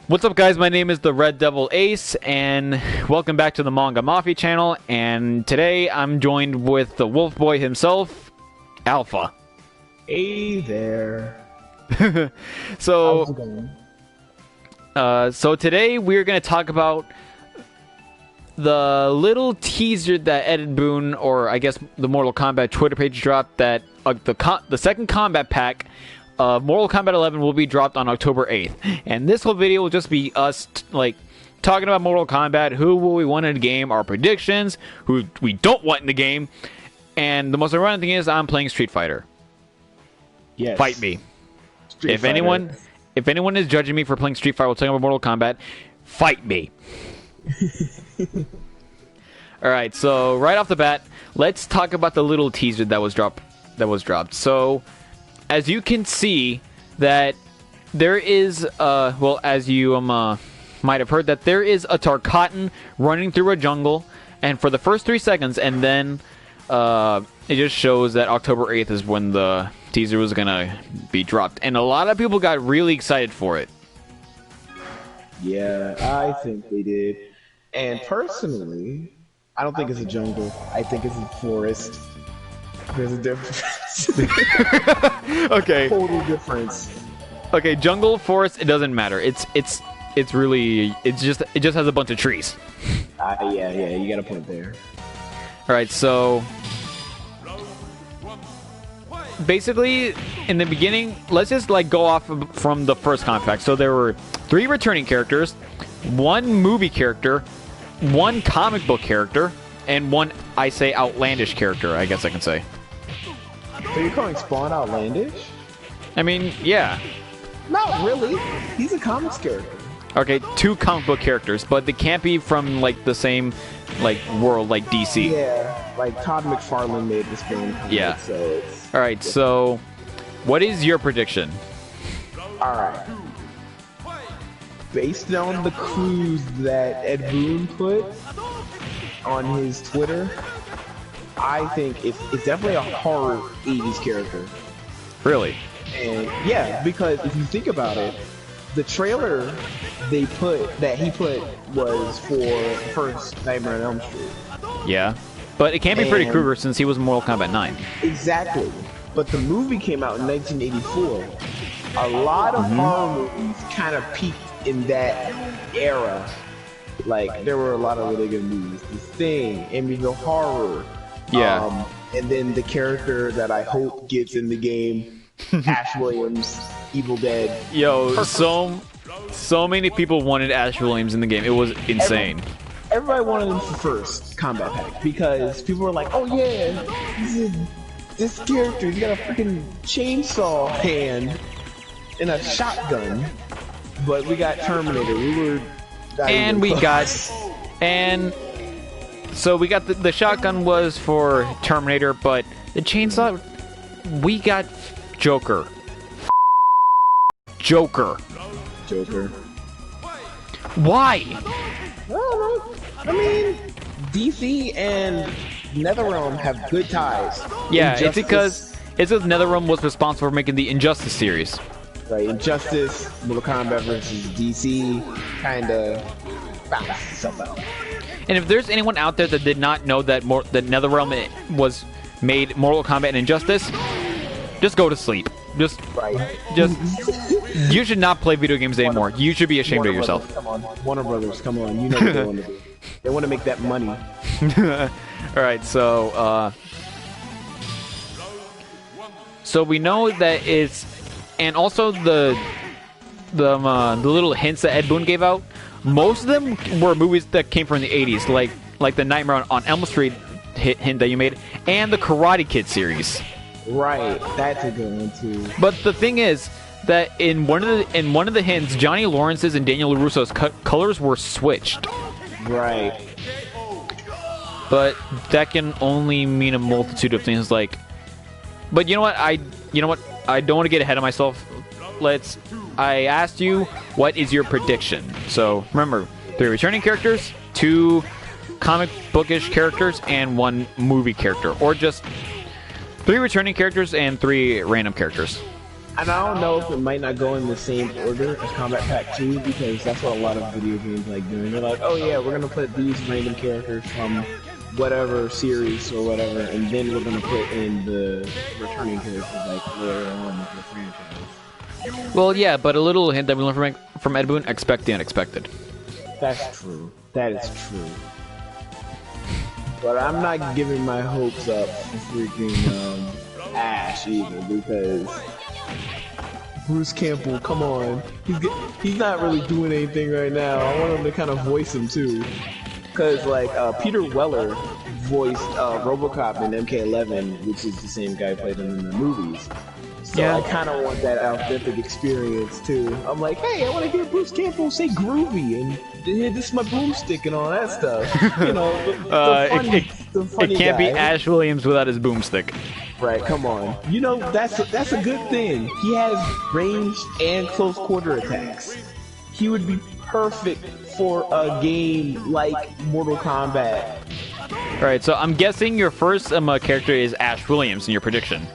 What's up, guys? My name is the Red Devil Ace, and welcome back to the Manga Mafia channel. And today I'm joined with the Wolf Boi himself, Alpha. Hey there. So, how's it going? So today we're going to talk about the little teaser that Ed Boon, or I guess the Mortal Kombat Twitter page dropped, that the second Kombat Pack of Mortal Kombat 11 will be dropped on October 8th. And this whole video will just be us talking about Mortal Kombat, who will we want in the game, our predictions, who we don't want in the game, and the most ironic thing is I'm playing Street Fighter. Yes. Fight me. Street If Fighter. anyone is judging me for playing Street Fighter while talking about Mortal Kombat, fight me. Alright, so right off the bat, let's talk about the little teaser that was dropped. So, as you can see, that there is, well, as you might have heard, that there is a Tarkatan running through a jungle, and for the first 3 seconds, and then it just shows that October 8th is when the teaser was gonna be dropped, and a lot of people got really excited for it. Yeah, I think they did. And personally, I don't think it's a jungle. I think it's a forest. There's a difference. Okay. Total difference. Okay, jungle, forest, it doesn't matter. It just has a bunch of trees. Yeah, you got a point there. All right, so basically, in the beginning, let's just go off from the first contract. So there were 3 returning characters, 1 movie character, 1 comic book character, and 1, I say, outlandish character, I guess I can say. So you're calling Spawn outlandish? I mean, yeah. Not really. He's a comics character. Okay, 2 comic book characters, but they can't be from the same world like DC. Yeah, like Todd McFarlane made this game. Yeah. So it's... All right, so what is your prediction? All right. Based on the clues that Ed Boon put on his Twitter, I think it's definitely a horror 80s character. Really? And yeah, because if you think about it, the trailer he put was for first Nightmare on Elm Street. Yeah. But it can't be Freddy Krueger since he was in Mortal Kombat 9. Exactly. But the movie came out in 1984. A lot of horror movies kind of peaked in that era. Like, there were a lot of really good movies. The Thing, Amityville Horror. Yeah. And then the character that I hope gets in the game, Ash Williams, Evil Dead. Yo, so many people wanted Ash Williams in the game. It was insane. Everybody wanted him for first Kombat Pack because people were like, "Oh yeah, this character, he's got a freaking chainsaw hand and a shotgun." But we got Terminator. So we got the shotgun was for Terminator, but the chainsaw, we got Joker. Joker. Why? Well, I mean, DC and NetherRealm have good ties. Yeah, Injustice, it's because NetherRealm was responsible for making the Injustice series. Right, Injustice, Mortal Kombat versus DC, kinda balance itself out. And if there's anyone out there that did not know that NetherRealm was made Mortal Kombat and Injustice, just go to sleep. Just you should not play video games anymore. You should be ashamed of yourself. Brothers, come on, Warner Brothers, come on. You know what they want to do. They want to make that money. All right, so we know that it's, and also the little hints that Ed Boon gave out. Most of them were movies that came from the 80s, like the Nightmare on Elm Street hint that you made, and the Karate Kid series. Right, that's a good one too. But the thing is that in one of the hints, Johnny Lawrence's and Daniel LaRusso's colors were switched. Right. But that can only mean a multitude of things. But you know what? I don't want to get ahead of myself. I asked you, what is your prediction? So remember, 3 returning characters, 2 comic bookish characters, and 1 movie character, or just 3 returning characters and 3 random characters. And I don't know if it might not go in the same order as Kombat Pack 2, because that's what a lot of video games like doing. They're like, oh yeah, we're gonna put these random characters from whatever series or whatever, and then we're gonna put in the returning characters like later on with the franchise. Well, yeah, but a little hint that we learned from Ed Boon: expect the unexpected. That's true. That is true. But I'm not giving my hopes up for freaking Ash either, because Bruce Campbell, come on, he's not really doing anything right now. I want him to kind of voice him too, because like Peter Weller voiced RoboCop in MK11, which is the same guy who played him in the movies. So yeah. I kind of want that authentic experience too. I'm like, hey, I want to hear Bruce Campbell say groovy and this is my boomstick and all that stuff. You know, the funny it can't guy. be Ash Williams without his boomstick. Right, come on. You know, that's a good thing. He has ranged and close quarter attacks. He would be perfect for a game like Mortal Kombat. Alright, so I'm guessing your first character is Ash Williams in your prediction.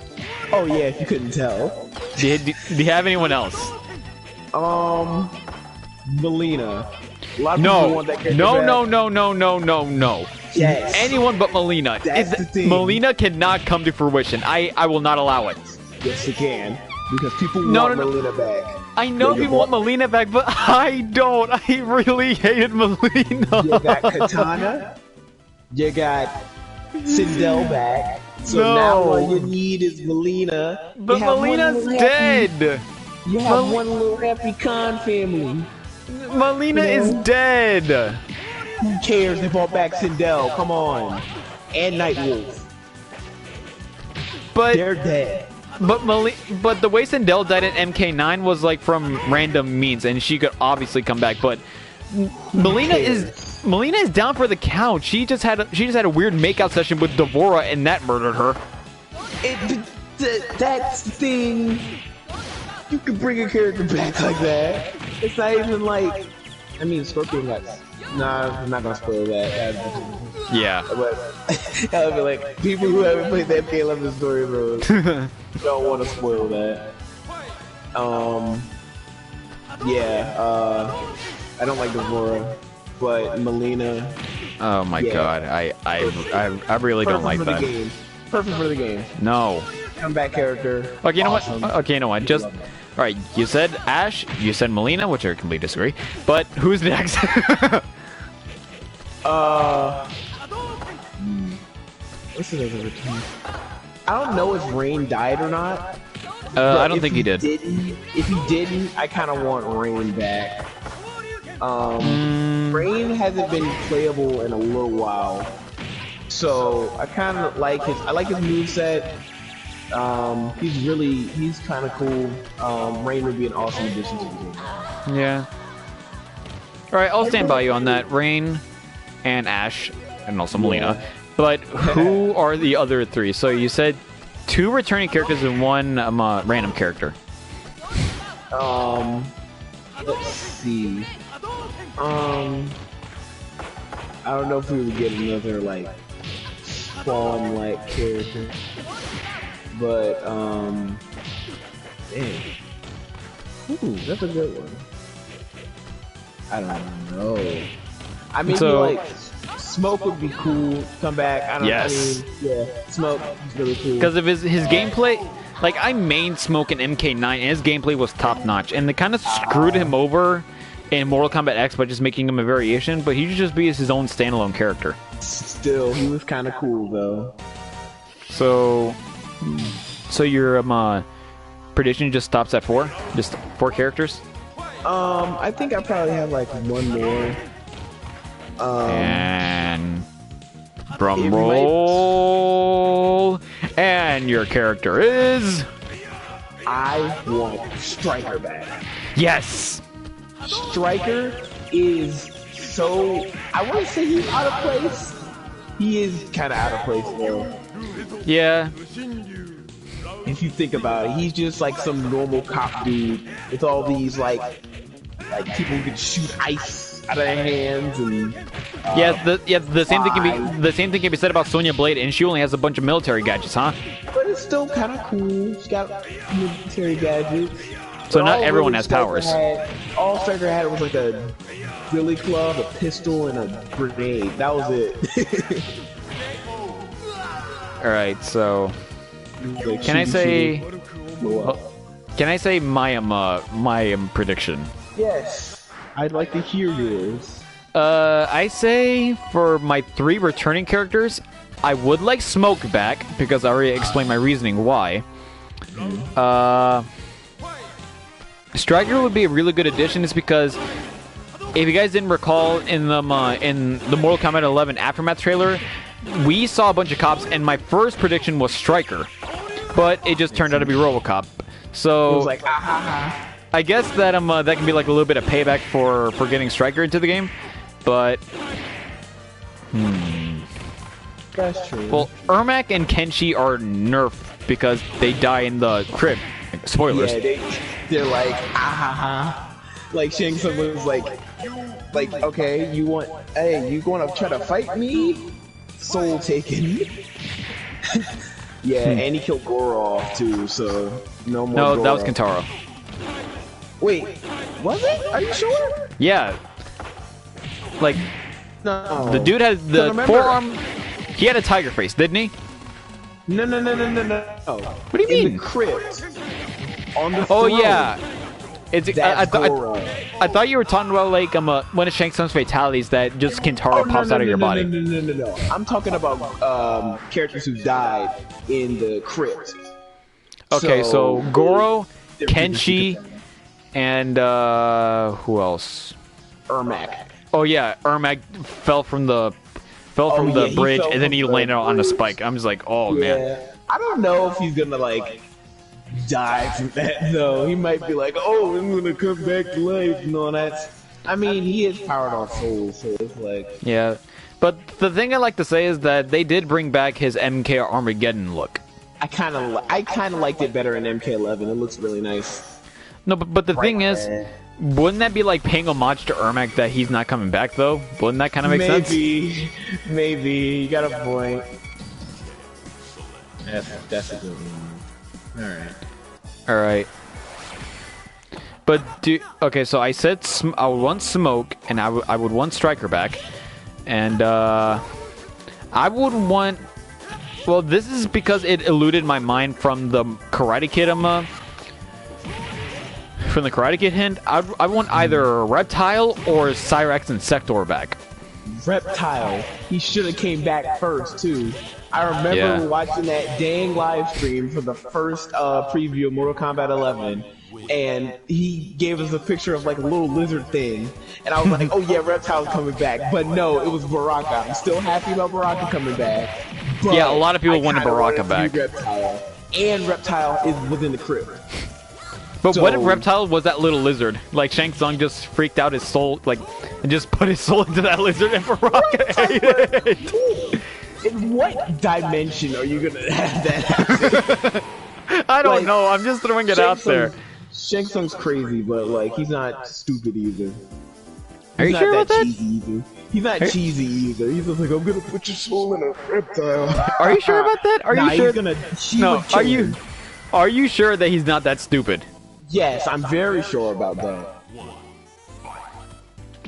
Oh yeah, if you couldn't tell. Do you have anyone else? Melina. A lot of people want that character back. No. Yes. Anyone but Melina. That's the thing. Melina cannot come to fruition. I will not allow it. Yes, it can. Because people want Melina back. I know people want Melina back, but I don't. I really hated Melina. You got Katana. You got Sindel back. So now all you need is Melina. But Melina's dead. You have one little happy Khan family. Melina is dead. Who cares? They brought back Sindel. Come on. And Nightwolf. But they're dead. But the way Sindel died in MK9 was like from random means, and she could obviously come back. But Melina is down for the count. She just had a weird makeout session with Devora, and that murdered her. That's the thing. You can bring a character back like that. It's not even like. I mean, Scorpion got. Nah, I'm not gonna spoil that. Yeah. But I would be like, people who haven't played the MK11 story mode don't want to spoil that. Yeah. I don't like Devora, but Melina. Oh my god, I really don't like that. Game. Perfect for the game. No. Comeback character. Okay, you know what? Okay, you know what? Just. Alright, you said Ash, you said Melina, which I completely disagree. But who's next? What's the other team? I don't know if Rain died or not. I don't think he did. If he didn't, I kind of want Rain back. Rain hasn't been playable in a little while, so I kind of like his. I like his moveset. He's kind of cool. Rain would be an awesome addition to the game. Yeah. Alright, I'll stand by you on that. Rain and Ash, and also Melina. But who are the other three? So you said 2 returning characters and 1 random character. Let's see. I don't know if we would get another like Spawn-like character. But, dang. Ooh, that's a good one. I don't know. I mean, like, Smoke would be cool. Come back. I mean, yeah, Smoke is really cool. Because of his gameplay, like, I mained Smoke in MK9, and his gameplay was top-notch. And they kind of screwed him over in Mortal Kombat X by just making him a variation, but he should just be his own standalone character. Still, he was kind of cool, though. So your prediction just stops at 4? Just 4 characters? I think I probably have like 1 more. And drum roll. And your character is. I want Striker back. Yes. Striker is so. I want to say he's out of place. He is kind of out of place though. Yeah. If you think about it, he's just like some normal cop dude with all these like people who can shoot ice out of their hands and. The same thing can be said about Sonya Blade, and she only has a bunch of military gadgets, huh? But it's still kind of cool. It's got military gadgets. So not everyone has powers. All Striker had was like a billy club, a pistol, and a grenade. That was it. All right, so Like, can I say? Well, Can I say my prediction? yes, I'd like to hear yours. I say for my 3 returning characters, I would like Smoke back because I already explained my reasoning why. Striker would be a really good addition, is because if you guys didn't recall in the Mortal Kombat 11 Aftermath trailer, we saw a bunch of cops, and my first prediction was Striker, but it just turned out to be RoboCop. So It was like, ah ha ha. I guess that that can be like a little bit of payback for getting Striker into the game, but That's true. well, Ermac and Kenshi are nerfed because they die in the crib. Spoilers. Yeah, they're like, ah ha ha. Like Shang Tsung was like, okay, you want to try to fight me? Soul taken. Yeah, and he killed Goro off too, so no more. No, Goro. that was Kentaro. Wait, was it? Are you sure? Yeah. Like, No. the dude had the forearm. He had a tiger face, didn't he? No. What do you mean? In the crypt. On the Oh throne. yeah. It's That's Goro. I thought you were talking about like one of Shang Tsung's fatalities that just Kentaro pops out of your body. No. I'm talking about characters who died in the crypt. Okay, so Goro, they're Kenshi, and who else? Ermac. Oh yeah, Ermac fell from the yeah, he bridge fell and then from he the landed on a bridge. spike. I'm just like, oh man. Yeah. I don't know if he's gonna like die from that though. He might be like, oh, I'm gonna come back to life and all that. I mean, he is powered on soul, so it's like. Yeah, but the thing I like to say is that they did bring back his MK Armageddon look. I kind of liked it better in MK11. It looks really nice. No, but the thing is, wouldn't that be like paying homage to Ermac that he's not coming back though? Wouldn't that kind of make sense? Maybe you got a point. That's a good one. All right. But okay, so I said I would want Smoke and I would want Striker back, and I would want. Well, this is because it eluded my mind from the Karate Kid from the Karate Kid hint. I want either Reptile or Cyrax and Sector back. Reptile. He should have came back first too. I remember watching that dang live stream for the first preview of Mortal Kombat 11, and he gave us a picture of like a little lizard thing, and I was like, oh yeah, Reptile's coming back. But no, it was Baraka. I'm still happy about Baraka coming back. But Yeah, a lot of people wanted Baraka back. Reptile. And Reptile was in the crib. But So- what if Reptile was that little lizard? Like Shang Tsung just freaked out his soul, like, and just put his soul into that lizard, and Baraka ate it. In what dimension are you gonna have that happen? I don't Like, know. I'm just throwing it out there. Shang Tsung's crazy, but like he's not stupid either. Are you He's sure not about that? cheesy either. He's not cheesy either. He's just like, I'm gonna put your soul in a reptile. Are you sure about that? Are Nah, you sure? No, Are you sure that he's not that stupid? Yes, I'm very sure about that.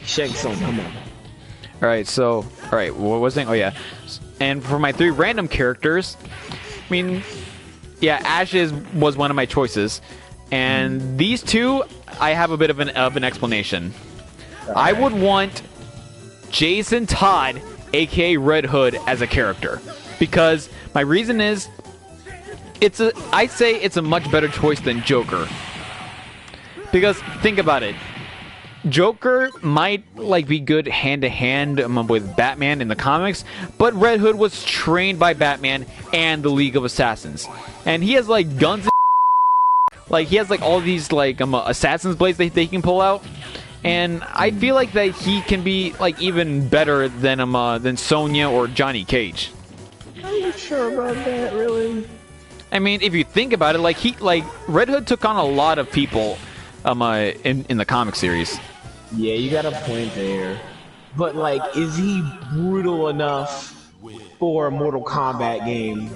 Shang Tsung, come on. All right. What was I saying? Oh yeah. And for my 3 random characters, I mean, yeah, Ash was one of my choices, and these 2, I have a bit of an explanation. I would want Jason Todd, aka Red Hood, as a character, because my reason is, I'd say it's a much better choice than Joker. Because think about it. Joker might like be good hand to hand with Batman in the comics, but Red Hood was trained by Batman and the League of Assassins, and he has like guns, like he has like all these like assassin's blades that he can pull out, and I feel like that he can be like even better than Sonya or Johnny Cage. Are you sure about that, really? I mean, if you think about it, like Red Hood took on a lot of people in the comic series. Yeah, you got a point there. But like, is he brutal enough for a Mortal Kombat game?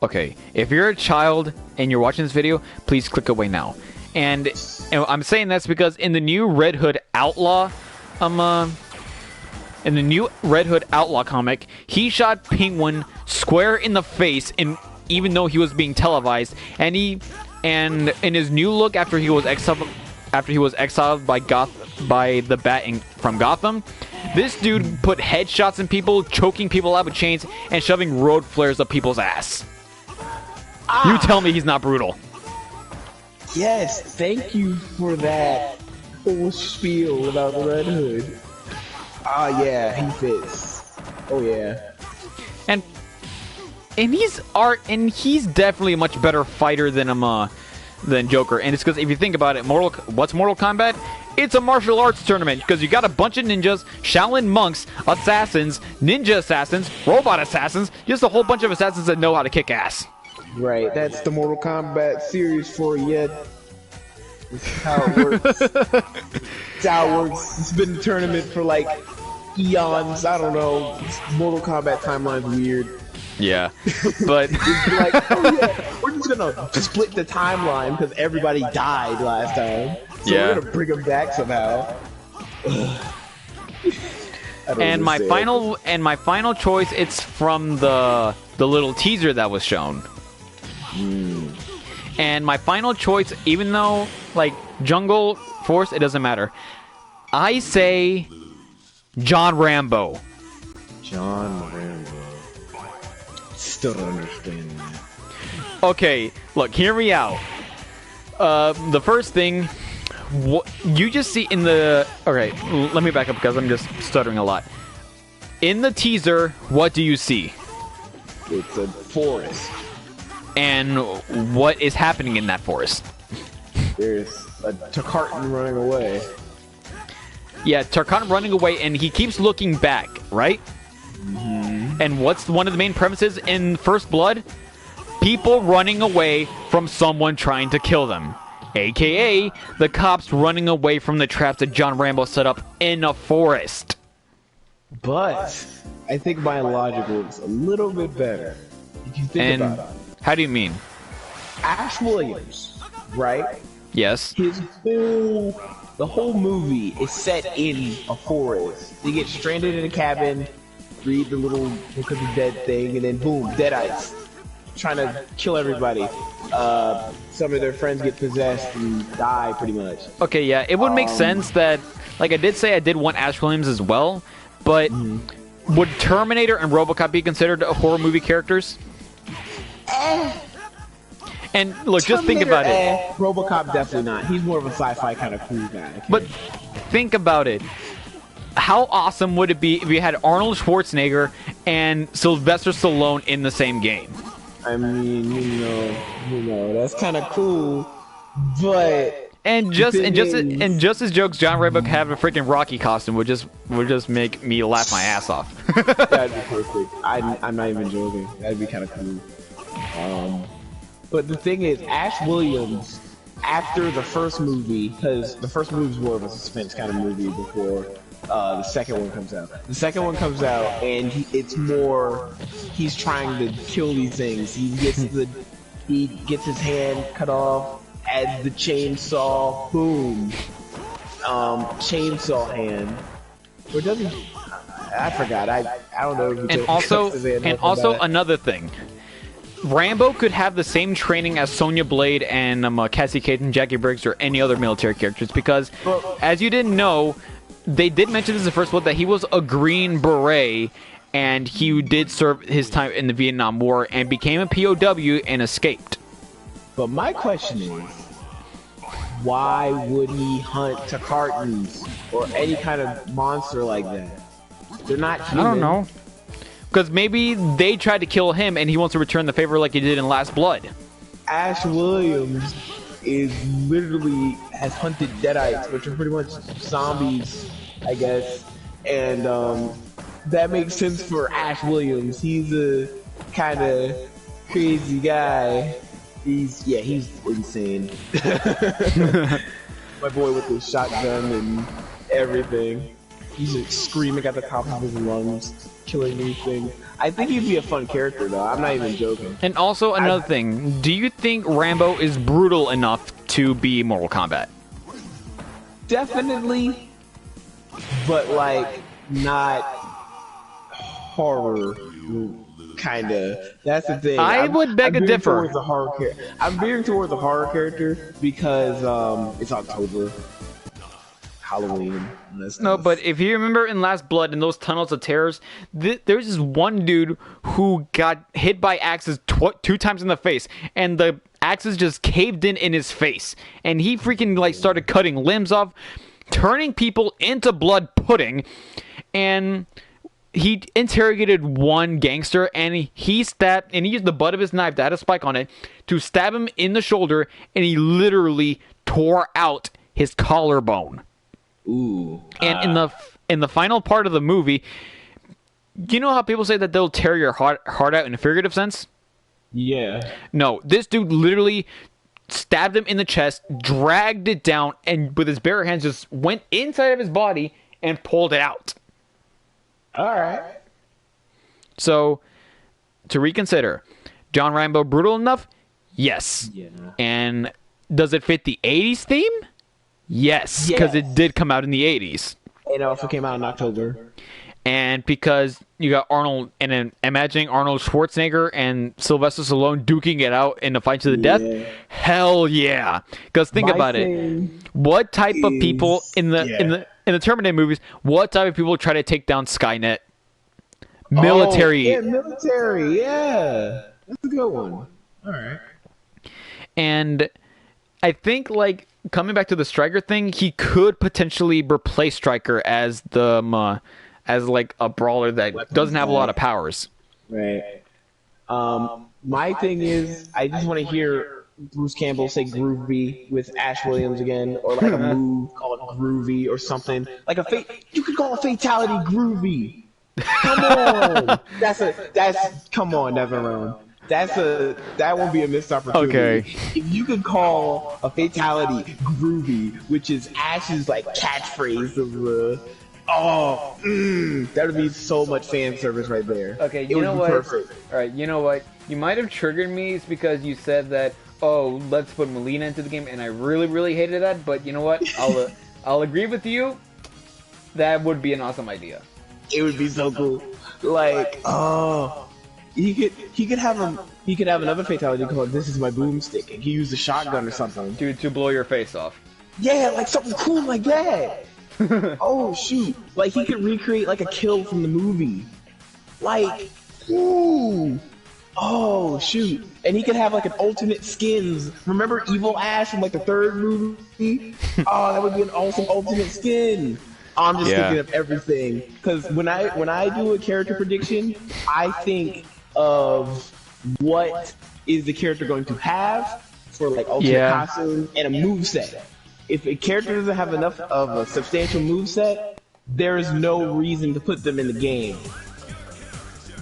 Okay, if you're a child and you're watching this video, please click away now. And I'm saying that's because in the new Red Hood Outlaw, in the new Red Hood Outlaw comic, he shot Penguin square in the face, even though he was being televised. And in his new look after he was exiled by the Bat from Gotham, this dude put headshots in people, choking people out with chains, and shoving road flares up people's ass. You tell me he's not brutal. Yes, thank you for that whole spiel about the Red Hood. Yeah, he fits. Oh yeah. And he's definitely a much better fighter than Joker. And it's because if you think about it, what's Mortal Kombat? It's a martial arts tournament because you got a bunch of ninjas, Shaolin monks, assassins, ninja assassins, robot assassins, just a whole bunch of assassins that know how to kick ass. Right, that's the Mortal Kombat series for you. That's how it works. That's how it works. It's been a tournament for like eons. I don't know. Mortal Kombat timeline's weird. Yeah, but it's like, oh yeah, we're just gonna split the timeline because everybody died last time. So we're gonna bring them back somehow. And my final choice, it's from the little teaser that was shown. And my final choice, even though like Jungle Force, it doesn't matter. I say John Rambo. John Rambo. Still don't understand that. Okay, look, hear me out. The first thing, what you just see in the... Alright, let me back up because I'm just stuttering a lot. In the teaser, what do you see? It's a forest. And what is happening in that forest? There's a Tarkatan running away. Yeah, Tarkatan running away, and he keeps looking back, right? And what's one of the main premises in First Blood? People running away from someone trying to kill them. AKA, the cops running away from the traps that John Rambo set up in a forest. But I think my logic works a little bit better. If you think about it. How do you mean? Ash Williams, right? Yes. The whole movie is set in a forest. They get stranded in a cabin, read the little Book of the Dead thing, and then boom, Deadites trying to kill everybody. Some of their friends get possessed and die pretty much. Okay, yeah, it would make sense that, like I did say, I did want Ash Williams as well, but would Terminator and RoboCop be considered horror movie characters? And look, just think about it. RoboCop definitely not. He's more of a sci-fi kind of cool guy. Okay? But think about it. How awesome would it be if you had Arnold Schwarzenegger and Sylvester Stallone in the same game? I mean, you know, that's kind of cool, but just as jokes, John Rambo having a freaking Rocky costume would just make me laugh my ass off. That'd be perfect. I'm not even joking. That'd be kind of cool. But the thing is, Ash Williams, after the first movie, because the first movie is more of a suspense kind of movie before the second one comes out. The second one comes out, and it's more he's trying to kill these things. He gets his hand cut off, adds the chainsaw, boom, chainsaw hand. Or doesn't? I forgot. I don't know. And also another thing. Rambo could have the same training as Sonya Blade and Cassie Caton, Jackie Briggs, or any other military characters, because, as you didn't know, they did mention this in the first one, that he was a Green Beret, and he did serve his time in the Vietnam War, and became a POW and escaped. But my question is, why would he hunt Tarkatans, or any kind of monster like that? They're not human. I don't know. Because maybe they tried to kill him and he wants to return the favor like he did in Last Blood. Ash Williams has hunted Deadites, which are pretty much zombies, I guess. And that makes sense for Ash Williams. He's a kind of crazy guy. He's insane. My boy with the shotgun and everything. He's like, screaming at the top of his lungs. killing these things. I think he'd be a fun character, though. I'm not even joking. And also another thing, do you think Rambo is brutal enough to be Mortal Kombat? Definitely, but like not horror kind of. That's the thing. I would beg to differ. I'm veering towards a horror character because it's October, Halloween. No, but if you remember in Last Blood, in those tunnels of terrors, there's this one dude who got hit by axes 2 times in the face, and the axes just caved in his face, and he freaking like started cutting limbs off, turning people into blood pudding, and he interrogated one gangster, and he stabbed, and he used the butt of his knife that had a spike on it to stab him in the shoulder, and he literally tore out his collarbone. Ooh. And in the final part of the movie, you know how people say that they'll tear your heart out in a figurative sense? Yeah. No, this dude literally stabbed him in the chest, dragged it down, and with his bare hands just went inside of his body and pulled it out. All right. So, to reconsider, John Rambo brutal enough? Yes. Yeah. And does it fit the 80s theme? Yes, because it did come out in the 80s. It also came out in October. And because you got Arnold, and then imagining Arnold Schwarzenegger and Sylvester Stallone duking it out in a fight to the death, hell yeah! Because think about it, what type of people in the Terminator movies? What type of people try to take down Skynet? Military. Oh, yeah, military. Yeah, that's a good one. All right. And I think like coming back to the Stryker thing, he could potentially replace Stryker as the as like a brawler that doesn't have a lot of powers. Right. My thing is, I just want to hear Bruce Campbell say groovy with Ash Williams again, or like a move called groovy or something. Like you could call a fatality groovy. Come on. Come on, Neverone. That won't be a missed opportunity. Okay. If you could call a fatality groovy, which is Ash's like catchphrase of that would be so much fan service right there. Okay, you know what? Perfect. All right, you know what? You might have triggered me because you said that. Oh, let's put Melina into the game, and I really, really hated that. But you know what? I'll agree with you. That would be an awesome idea. It would be so cool. Like, he could have another fatality called "This is my boomstick," and he used a shotgun or something. Dude, to blow your face off. Yeah, like something cool like that. Oh shoot! Like he could recreate like a kill from the movie. Like, ooh. Oh shoot! And he could have like an alternate skins. Remember Evil Ash from like the 3rd movie? Oh, that would be an awesome alternate skin. I'm just thinking of everything because when I do a character prediction, I think of what is the character going to have for like alternate costume and a moveset. If a character doesn't have enough of a substantial moveset, there is no reason to put them in the game.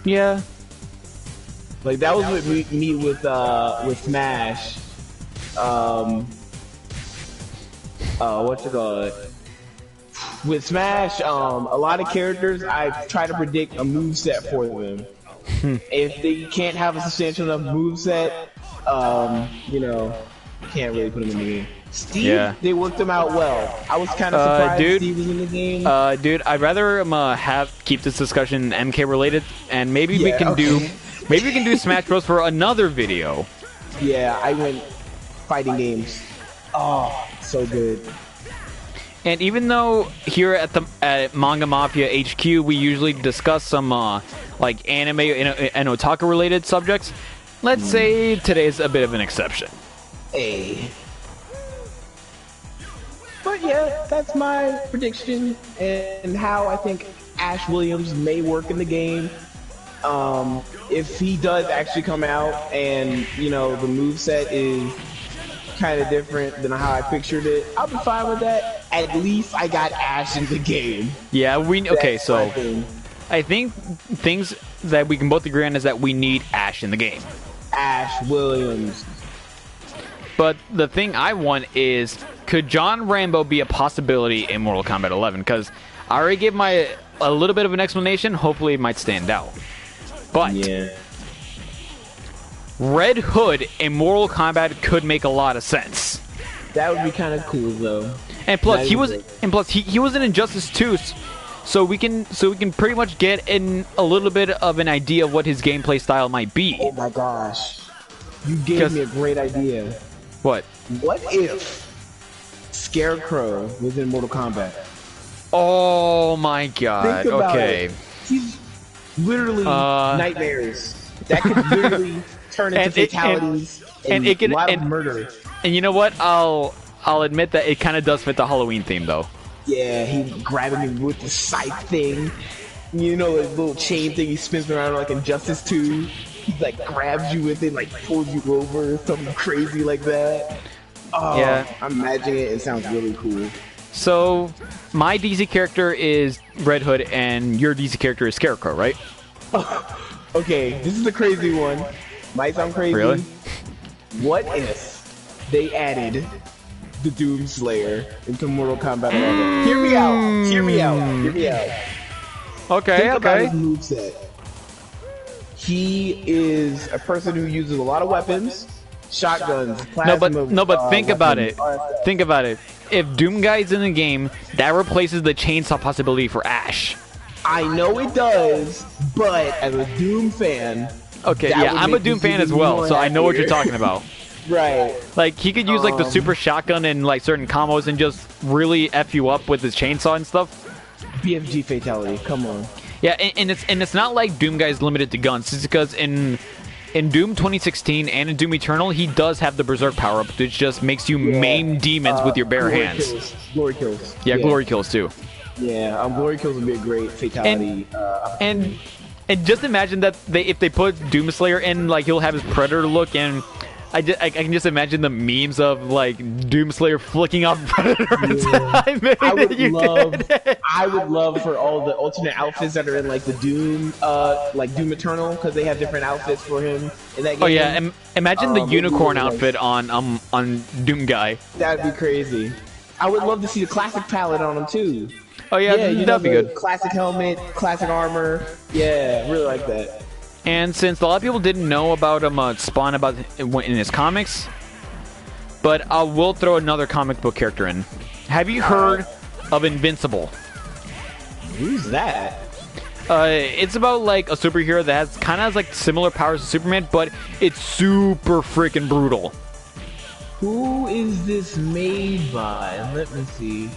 Yeah. Like that was with me with Smash. What's it called? With Smash, a lot of characters I try to predict a moveset for them. If they can't have a substantial enough moveset, can't really put them in the game. Steve, they worked them out well. I was kind of surprised Steve was in the game. Dude, I'd rather keep this discussion MK related, and maybe we can do Smash Bros for another video. Yeah, I went fighting games. Oh, so good. And even though here at Manga Mafia HQ we usually discuss some like anime and otaku related subjects, let's say today's a bit of an exception. Hey. But yeah, that's my prediction and how I think Ash Williams may work in the game. If he does actually come out and, the moveset is kind of different than how I pictured it, I'll be fine with that. At least I got Ash in the game. Yeah, so I think things that we can both agree on is that we need Ash in the game. Ash Williams. But the thing I want is, could John Rambo be a possibility in Mortal Kombat 11? Because I already gave a little bit of an explanation. Hopefully, it might stand out. But Yeah. Red Hood in Mortal Kombat could make a lot of sense. That would be kind of cool, though. And plus, That he is was, good. and plus, he was in Injustice 2, so we can pretty much get in a little bit of an idea of what his gameplay style might be. Oh my gosh. You gave me a great idea. What? What if Scarecrow was in Mortal Kombat? Oh my God. Think about Okay. it. He's literally nightmares. That could literally turn into fatalities and it can a lot of murder. And you know what? I'll admit that it kind of does fit the Halloween theme, though. Yeah, he grabbing him with the scythe thing. You know, the little chain thing he spins around like Injustice 2. He like grabs you with it, like pulls you over, something crazy like that. Oh, Yeah. I'm imagining it. It sounds really cool. So, my DC character is Red Hood, and your DC character is Scarecrow, right? Okay, this is a crazy one. Might sound crazy. Really? What if they added the Doom Slayer into Mortal Kombat 11? Hear me out. Hear me out. Hear me out. Okay, Think about his okay. moveset. He is a person who uses a lot of weapons, shotguns, plasma. No, but think about weapons, it. all that stuff. Think about it. If Doom Guy's in the game, that replaces the chainsaw possibility for Ash. I know it does, but as a Doom fan, Okay, that yeah, would I'm a make Doom me fan as even well, more so I know what you're happier. talking about. Right. Like, he could use, like, the super shotgun and, like, certain combos and just really F you up with his chainsaw and stuff. BFG fatality. Come on. Yeah, and it's not like Doom Guy's limited to guns. It's because in Doom 2016 and in Doom Eternal, he does have the Berserk power-up, which just makes you maim demons with your bare glory hands. Kills. Glory kills. Yeah, glory kills, too. Yeah, glory kills would be a great fatality. And just imagine that if they put Doomslayer in, like, he'll have his Predator look, and I can just imagine the memes of, like, Doomslayer flicking off Predator. I would love for all the alternate outfits that are in, like, the Doom, like Doom Eternal, because they have different outfits for him in that game. Oh yeah, imagine the unicorn really outfit on Doom Guy. That'd be crazy. I would love to see the classic palette on him too. Oh yeah, that'd be the good. Classic helmet, classic armor. Yeah, really like that. And since a lot of people didn't know about him Spawn about in his comics, but I will throw another comic book character in. Have you heard of Invincible? Who's that? It's about like a superhero that has kind of like similar powers to Superman, but it's super freaking brutal. Who is this made by? Let me see.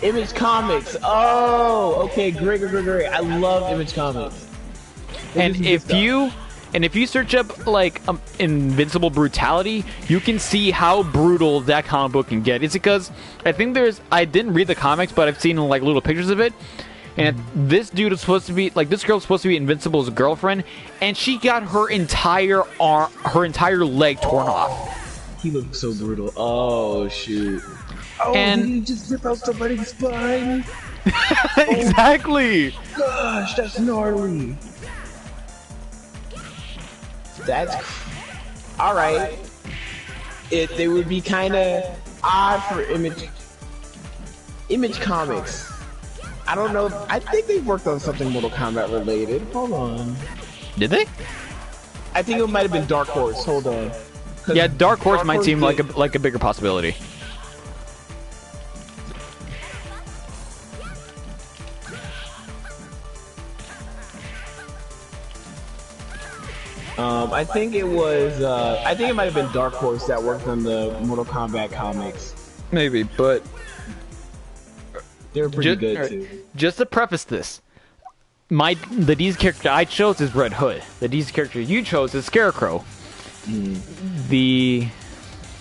Image Comics. Oh, okay, great. I love Image Comics. And if you search up like Invincible brutality, you can see how brutal that comic book can get. It's because I didn't read the comics, but I've seen like little pictures of it. And this dude is supposed to be like this girl's supposed to be Invincible's girlfriend, and she got her entire leg torn off. He looks so brutal. Oh shoot. Oh, And- did he just rip out somebody's spine? Exactly. Gosh, that's gnarly. That's all right. They would be kind of odd for Image Comics. I don't know. I think they worked on something Mortal Kombat related. Hold on. Did they? I think it might have been Dark Horse. Hold on. 'Cause Yeah, Dark Horse might seem did- like a bigger possibility. I think it was. I think it might have been Dark Horse that worked on the Mortal Kombat comics. Maybe, but They were pretty good too. just to preface this, the DC character I chose is Red Hood. The DC character you chose is Scarecrow. We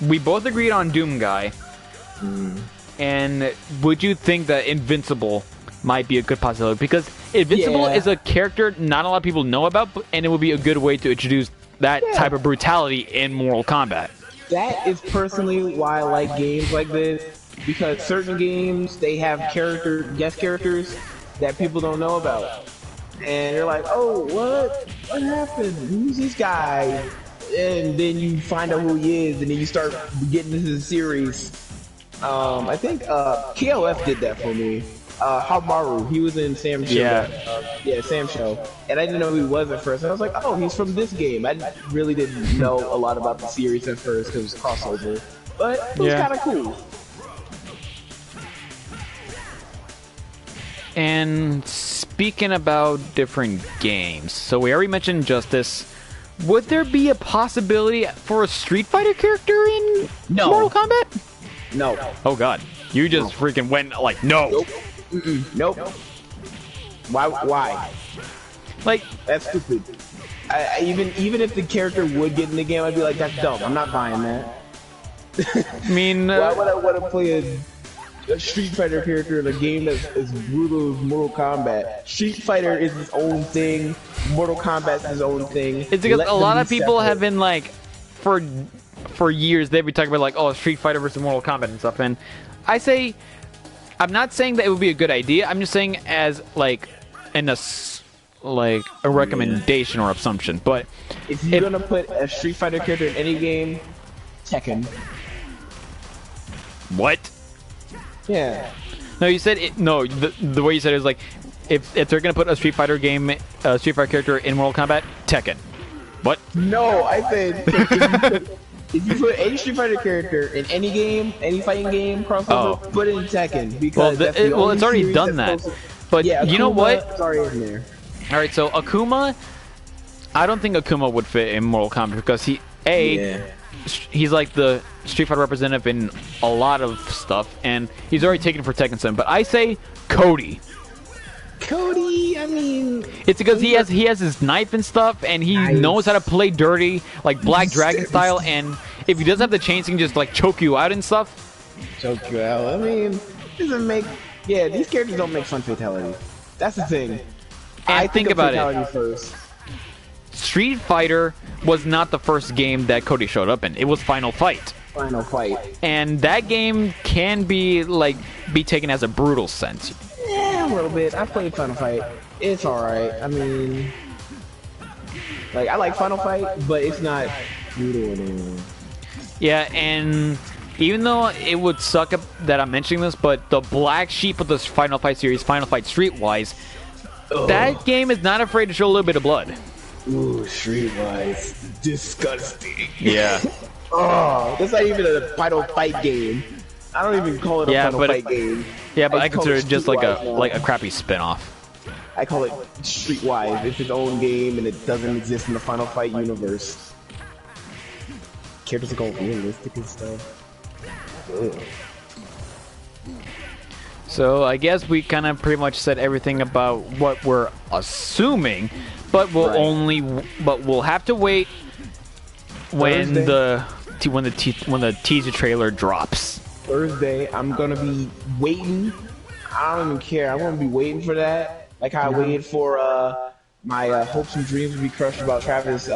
both agreed on Doom Guy. And would you think that Invincible might be a good possibility? Because Invincible Yeah. is a character not a lot of people know about, and it would be a good way to introduce that type of brutality in Mortal Kombat. That is personally why I like games like this, because certain games they have guest characters that people don't know about, and you're like, oh, what happened? Who's this guy? And then you find out who he is, and then you start getting into the series, I think KOF did that for me. Hamaru, he was in Sam's show. Yeah. Sam's show. And I didn't know who he was at first. I was like, oh, he's from this game. I really didn't know a lot about the series at first because it was crossover. But it was kind of cool. And speaking about different games, so we already mentioned Justice. Would there be a possibility for a Street Fighter character in Mortal Kombat? No. Oh god, you just freaking went like no. Nope. Nope. Why? Like that's stupid. Even if the character would get in the game, I'd be like, that's dumb. I'm not buying that. I mean, why would I want to play a Street Fighter character in a game that's as brutal as Mortal Kombat? Street Fighter is its own thing. Mortal Kombat is its own thing. It's because a lot of people have been like, for years they've been talking about like, oh, Street Fighter versus Mortal Kombat and stuff. And I say, I'm not saying that it would be a good idea. I'm just saying as like a recommendation or assumption. But if you're gonna put a Street Fighter character in any game, Tekken. What? Yeah. No, you said it. No, the way you said it is like, if they're gonna put a Street Fighter character in Mortal Kombat, Tekken. What? No, I said if you put any Street Fighter character in any game, any fighting game, crossover, put it in Tekken because it's already done that. But yeah, you know what? Sorry, in there. All right, so Akuma, I don't think Akuma would fit in Mortal Kombat because he's like the Street Fighter representative in a lot of stuff, and he's already taken for Tekken 7. But I say Cody. Cody, I mean, it's because he has his knife and stuff, and he knows how to play dirty, like Black Dragon style. And if he does have the chains, he can just like choke you out and stuff. Choke you out. I mean, doesn't make. Yeah, these characters don't make fun fatalities. That's the thing. I think about it. First. Street Fighter was not the first game that Cody showed up in. It was Final Fight. Final Fight. And that game can be taken as a brutal sense. Yeah, a little bit. I played Final Fight. It's alright. I mean, like, I like Final Fight, but it's not brutal anymore. Yeah, and even though it would suck that I'm mentioning this, but the black sheep of this Final Fight series, Final Fight Streetwise, that game is not afraid to show a little bit of blood. Ooh, Streetwise. Disgusting. Yeah. Oh, that's not even a Final Fight game. I don't even call it a Final Fight game. Yeah, but I consider it just like a crappy spin-off. I call it Streetwise. It's its own game and it doesn't exist in the Final Fight universe. Characters are all realistic and stuff. Ugh. So I guess we kind of pretty much said everything about what we're assuming, but we'll have to wait when the teaser trailer drops. Thursday, I'm gonna be waiting. I don't even care. I'm gonna be waiting for that. Like how I waited for my hopes and dreams to be crushed about Travis'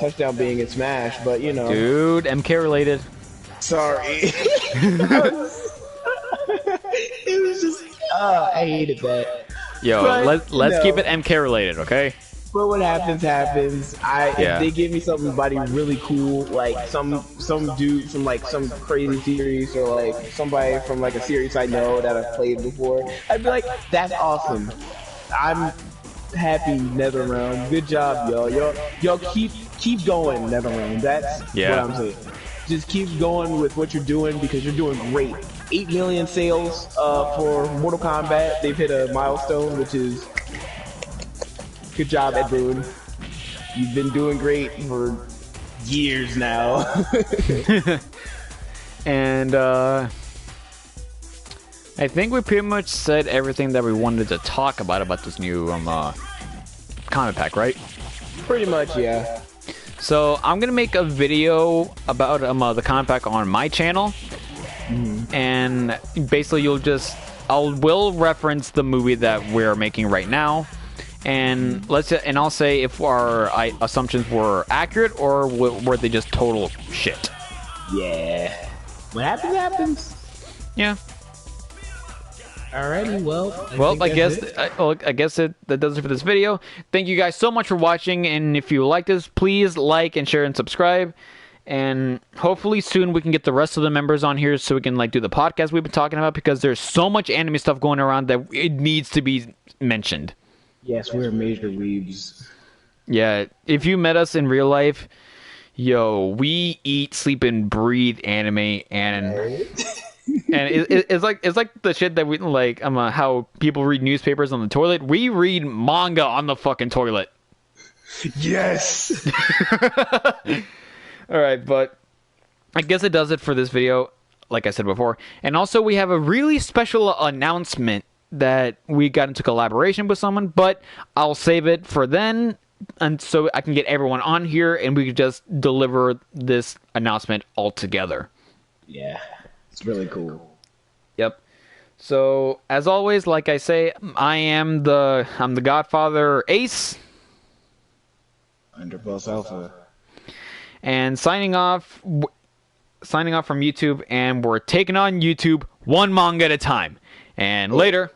touchdown being in Smash, but you know. Dude, MK related. Sorry. It was just, I hated that. Yo, but, let's keep it MK related, okay? But what happens. If they give me somebody really cool, like some dude from like some crazy series, or like somebody from like a series I know that I've played before, I'd be like, that's awesome. I'm happy, NetherRealm. Good job, yo. Yo, keep going, NetherRealm. That's what I'm saying. Just keep going with what you're doing because you're doing great. 8 million sales for Mortal Kombat. They've hit a milestone, which is good job, Ed Boon. You've been doing great for years now. And I think we pretty much said everything that we wanted to talk about this new Kombat Pack, right? Pretty much, yeah. So I'm gonna make a video about the Kombat Pack on my channel, and basically we'll reference the movie that we're making right now, and I'll say if our assumptions were accurate or were they just total shit. Yeah. What happens. Yeah. Alrighty, well, I guess that does it for this video. Thank you guys so much for watching, and if you like this, please like and share and subscribe. And hopefully soon we can get the rest of the members on here so we can like do the podcast we've been talking about, because there's so much anime stuff going around that it needs to be mentioned. Yes, we're major weebs. Yeah, if you met us in real life, yo, we eat, sleep, and breathe anime, and it's like the shit that we like. How people read newspapers on the toilet. We read manga on the fucking toilet. Yes. All right, but I guess it does it for this video, like I said before. And also, we have a really special announcement that we got into collaboration with someone, but I'll save it for then, and so I can get everyone on here and we can just deliver this announcement all together. Yeah, it's really cool. Yep. So, as always, like I say, I'm the Godfather Ace. Underboss Alpha. And signing off from YouTube, and we're taking on YouTube one manga at a time. And later.